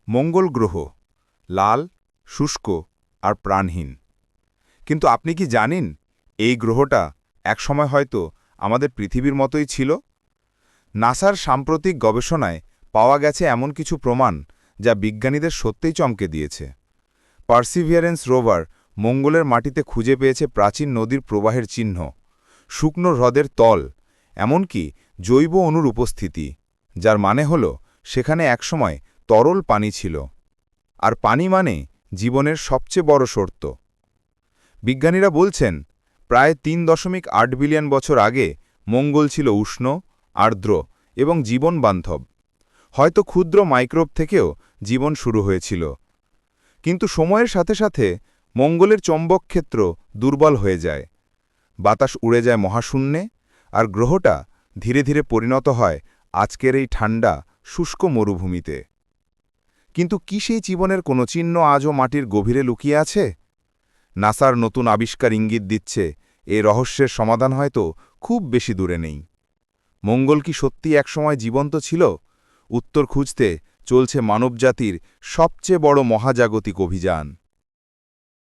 মঙ্গল গ্রহ লাল, শুষ্ক আর প্রাণহীন। কিন্তু আপনি কি জানেন এই গ্রহটা একসময় হয়তো আমাদের পৃথিবীর মতোই ছিল? নাসার সাম্প্রতিক গবেষণায় পাওয়া গেছে এমন কিছু প্রমাণ যা বিজ্ঞানীদের সত্যিই চমকে দিয়েছে। পার্সিভিয়ারেন্স রোভার মঙ্গলের মাটিতে খুঁজে পেয়েছে প্রাচীন নদীর প্রবাহের চিহ্ন, শুকনো হ্রদের তল, এমনকি জৈব অণুর উপস্থিতি, যার মানে হল সেখানে একসময় তরল পানি ছিল। আর পানি মানে জীবনের সবচেয়ে বড় শর্ত। বিজ্ঞানীরা বলছেন প্রায় ৩.৮ বিলিয়ন বছর আগে মঙ্গল ছিল উষ্ণ, আর্দ্র এবং জীবনবান্ধব। হয়তো ক্ষুদ্র মাইক্রোব থেকেও জীবন শুরু হয়েছিল। কিন্তু সময়ের সাথে সাথে মঙ্গলের চৌম্বকক্ষেত্র দুর্বল হয়ে যায়, বাতাস উড়ে যায় মহাশূন্যে, আর গ্রহটা ধীরে ধীরে পরিণত হয় আজকের এই ঠান্ডা, শুষ্ক মরুভূমিতে। কিন্তু কি সেই জীবনের কোনো চিহ্ন আজও মাটির গভীরে লুকিয়ে আছে? নাসার নতুন আবিষ্কার ইঙ্গিত দিচ্ছে এ রহস্যের সমাধান হয়তো খুব বেশি দূরে নেই। মঙ্গল কি সত্যি একসময় জীবন্ত ছিল? উত্তর খুঁজতে চলছে মানবজাতির সবচেয়ে বড় মহাজাগতিক অভিযান।